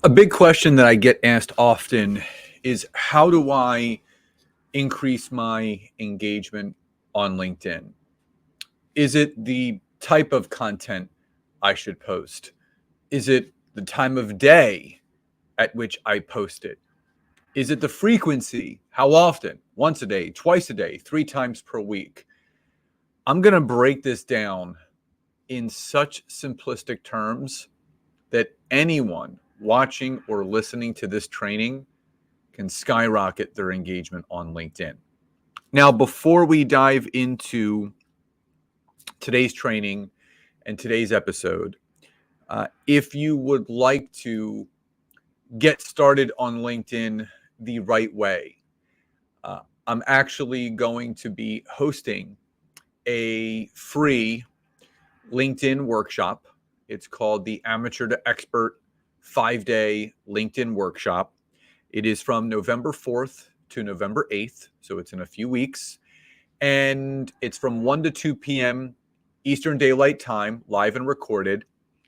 A big question that I get asked often is how do I increase my engagement on LinkedIn? Is it the type of content I should post? Is it the time of day at which I post it? Is it the frequency? How often? Once a day, twice a day, 3 times per week? I'm going to break this down in such simplistic terms that anyone watching or listening to this training can skyrocket their engagement on LinkedIn. Now, before we dive into today's training and today's episode, if you would like to get started on LinkedIn the right way, I'm actually going to be hosting a free LinkedIn workshop. It's called the Amateur to Expert 5-day LinkedIn workshop. It is from November 4th to November 8th, so it's in a few weeks. And it's from 1 to 2 p.m. Eastern Daylight Time, live and recorded.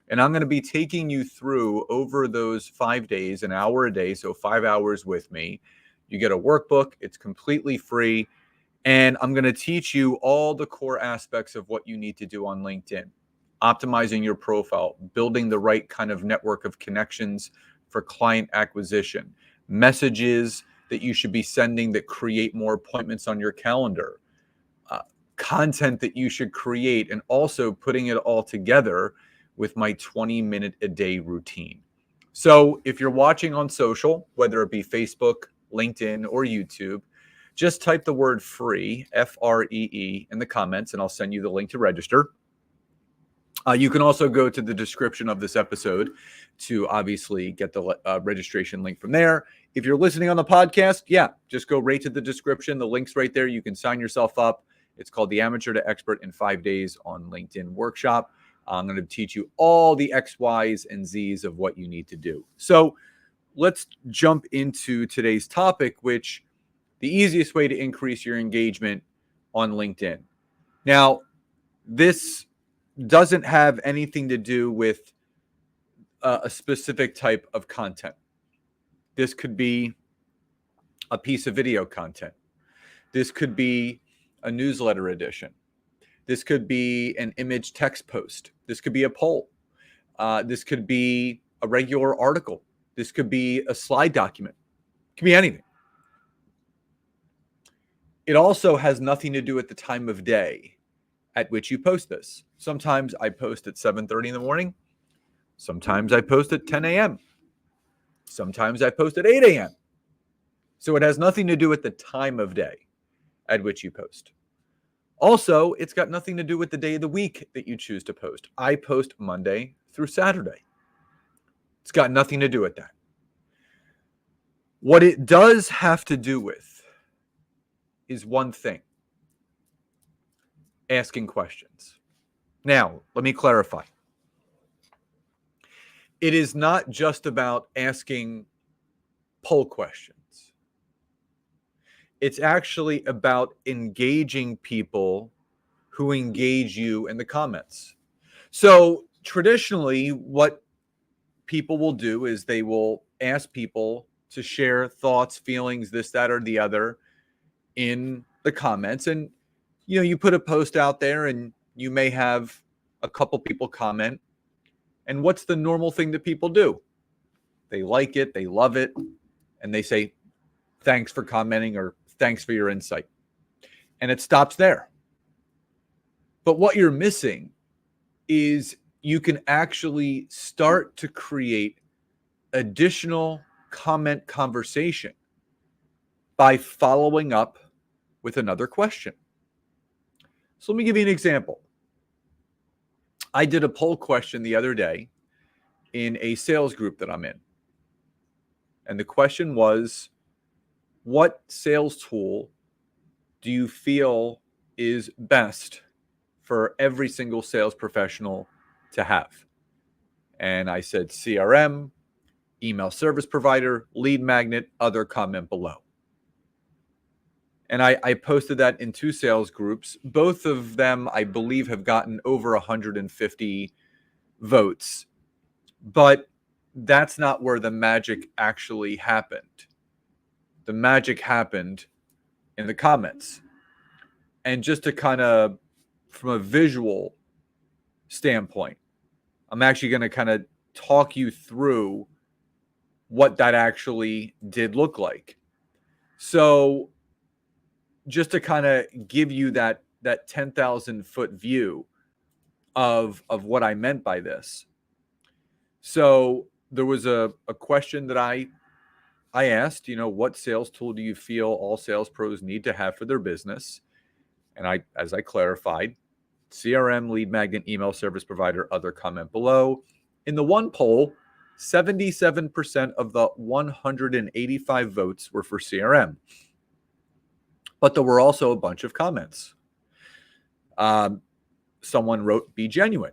And I'm going to be taking you through over those 5 days, an hour a day, so 5 hours with me. You get a workbook. It's completely free. And I'm going to teach you all the core aspects of what you need to do on LinkedIn. Optimizing your profile, building the right kind of network of connections for client acquisition, messages that you should be sending that create more appointments on your calendar, content that you should create, and also putting it all together with my 20-minute a day routine. So if you're watching on social, whether it be Facebook, LinkedIn, or YouTube, just type the word free, F-R-E-E, in the comments, and I'll send you the link to register. You can also go to the description of this episode to obviously get the registration link from there. If you're listening on the podcast, just go right to the description. The link's right there. You can sign yourself up. It's called the Amateur to Expert in 5 days on LinkedIn workshop. I'm going to teach you all the X, Y's, and Z's of what you need to do. So let's jump into today's topic, which the easiest way to increase your engagement on LinkedIn. Now, this doesn't have anything to do with a specific type of content. This could be a piece of video content. This could be a newsletter edition. This could be an image text post. This could be a poll. This could be a regular article. This could be a slide document. It could be anything. It also has nothing to do with the time of day at which you post this. Sometimes I post at 7:30 in the morning. Sometimes I post at 10 a.m. Sometimes I post at 8 a.m. So it has nothing to do with the time of day at which you post. Also, it's got nothing to do with the day of the week that you choose to post. I post Monday through Saturday. It's got nothing to do with that. What it does have to do with is one thing: asking questions. Now, let me clarify. It is not just about asking poll questions. It's actually about engaging people who engage you in the comments. So traditionally, what people will do is they will ask people to share thoughts, feelings, this, that, or the other in the comments. And, you put a post out there and you may have a couple people comment. And what's the normal thing that people do? They like it, they love it, and they say, thanks for commenting or thanks for your insight. And it stops there. But what you're missing is you can actually start to create additional comment conversation by following up with another question. So let me give you an example. I did a poll question the other day in a sales group that I'm in. And the question was, what sales tool do you feel is best for every single sales professional to have? And I said CRM, email service provider, lead magnet, other comment below. And I posted that in 2 sales groups. Both of them, I believe, have gotten over 150 votes. But that's not where the magic actually happened. The magic happened in the comments. And just to kind of, from a visual standpoint, I'm actually going to kind of talk you through what that actually did look like. So just to kind of give you that 10,000 foot view of what I meant by this. So there was a question that I asked, what sales tool do you feel all sales pros need to have for their business? And as I clarified, CRM, lead magnet, email service provider, other, comment below. In the one poll, 77% of the 185 votes were for CRM. But there were also a bunch of comments. Someone wrote, be genuine.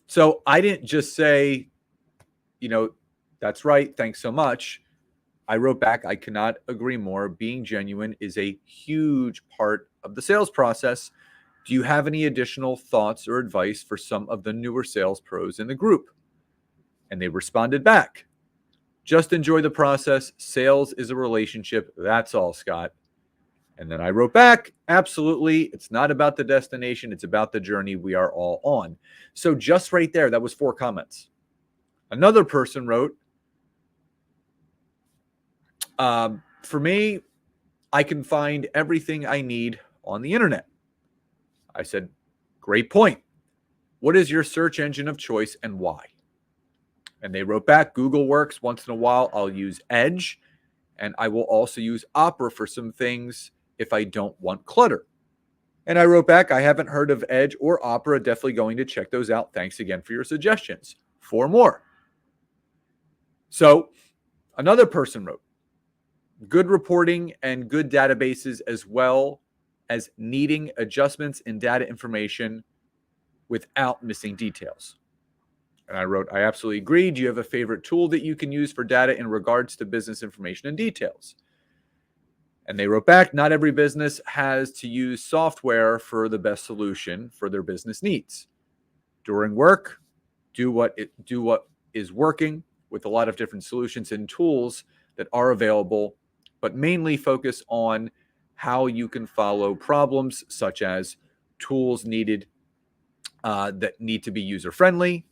So I didn't just say, that's right, thanks so much. I wrote back, I cannot agree more. Being genuine is a huge part of the sales process. Do you have any additional thoughts or advice for some of the newer sales pros in the group? And they responded back. Just enjoy the process. Sales is a relationship. That's all, Scott. And then I wrote back, absolutely. It's not about the destination. It's about the journey we are all on. So just right there, that was 4 comments. Another person wrote, for me, I can find everything I need on the internet. I said, great point. What is your search engine of choice and why? And they wrote back, Google works. Once in a while, I'll use Edge. And I will also use Opera for some things if I don't want clutter. And I wrote back, I haven't heard of Edge or Opera. Definitely going to check those out. Thanks again for your suggestions. 4 more. So another person wrote, good reporting and good databases, as well as needing adjustments in data information without missing details. And I wrote, I absolutely agree. Do you have a favorite tool that you can use for data in regards to business information and details? And they wrote back, not every business has to use software for the best solution for their business needs. During work, do what is working with a lot of different solutions and tools that are available, but mainly focus on how you can follow problems, such as tools needed that need to be user-friendly,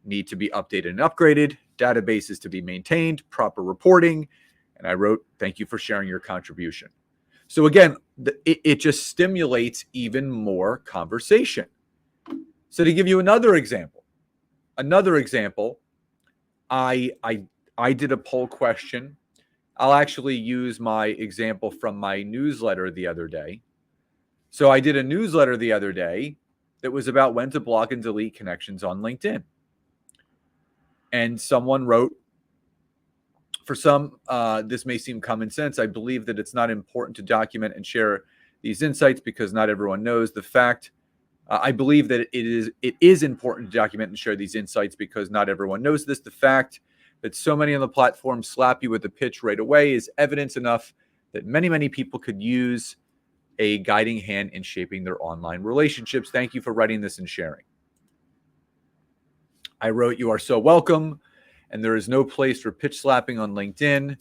need to be updated and upgraded, databases to be maintained, proper reporting. And I wrote, thank you for sharing your contribution. So again, it just stimulates even more conversation. So to give you another example, I did a poll question. I'll actually use my example from my newsletter the other day. So I did a newsletter the other day that was about when to block and delete connections on LinkedIn. And someone wrote, for some, this may seem common sense. I believe that it's not important to document and share these insights because not everyone knows the fact. I believe that it is important to document and share these insights because not everyone knows this. The fact that so many on the platform slap you with the pitch right away is evidence enough that many, many people could use a guiding hand in shaping their online relationships. Thank you for writing this and sharing. I wrote, you are so welcome, and there is no place for pitch slapping on LinkedIn.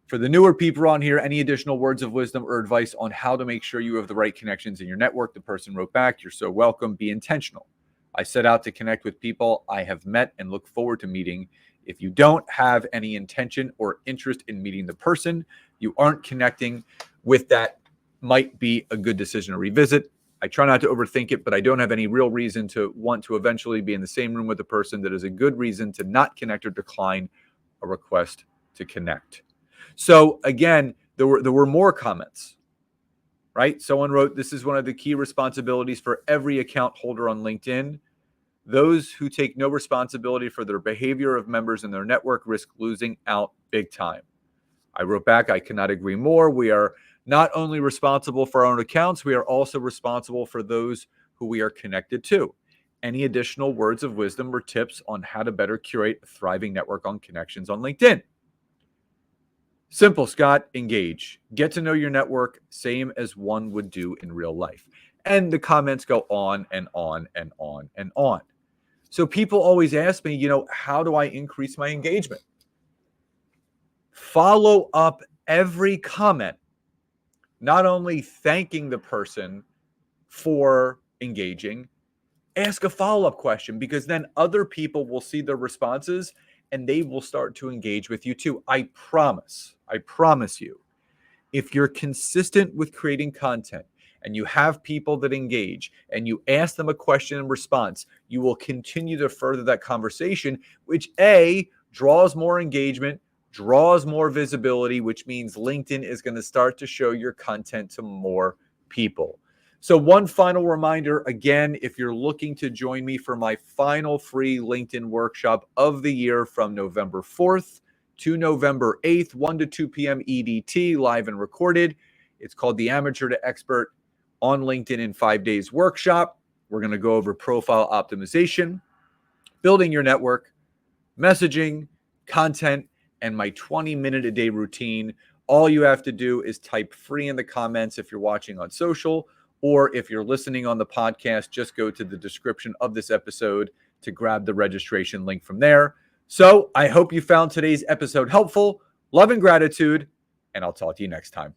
For the newer people on here, any additional words of wisdom or advice on how to make sure you have the right connections in your network? The person wrote back, you're so welcome. Be intentional. I set out to connect with people I have met and look forward to meeting. If you don't have any intention or interest in meeting the person you aren't connecting with, that might be a good decision to revisit. I try not to overthink it, but I don't have any real reason to want to eventually be in the same room with a person that is a good reason to not connect or decline a request to connect. So again, there were more comments, right? Someone wrote, this is one of the key responsibilities for every account holder on LinkedIn. Those who take no responsibility for their behavior of members in their network risk losing out big time. I wrote back, I cannot agree more. We are not only responsible for our own accounts, we are also responsible for those who we are connected to. Any additional words of wisdom or tips on how to better curate a thriving network on connections on LinkedIn? Simple, Scott. Engage. Get to know your network, same as one would do in real life. And the comments go on and on and on and on. So people always ask me, how do I increase my engagement? Follow up every comment, not only thanking the person for engaging, ask a follow-up question, because then other people will see the responses and they will start to engage with you too. I promise you, if you're consistent with creating content and you have people that engage and you ask them a question in response, you will continue to further that conversation, which draws more engagement, draws more visibility, which means LinkedIn is going to start to show your content to more people. So one final reminder, again, if you're looking to join me for my final free LinkedIn workshop of the year from November 4th to November 8th, 1 to 2 p.m. EDT, live and recorded. It's called the Amateur to Expert on LinkedIn in 5 days workshop. We're going to go over profile optimization, building your network, messaging, content, and my 20-minute a day routine. All you have to do is type free in the comments if you're watching on social, or if you're listening on the podcast, just go to the description of this episode to grab the registration link from there. So I hope you found today's episode helpful. Love and gratitude, and I'll talk to you next time.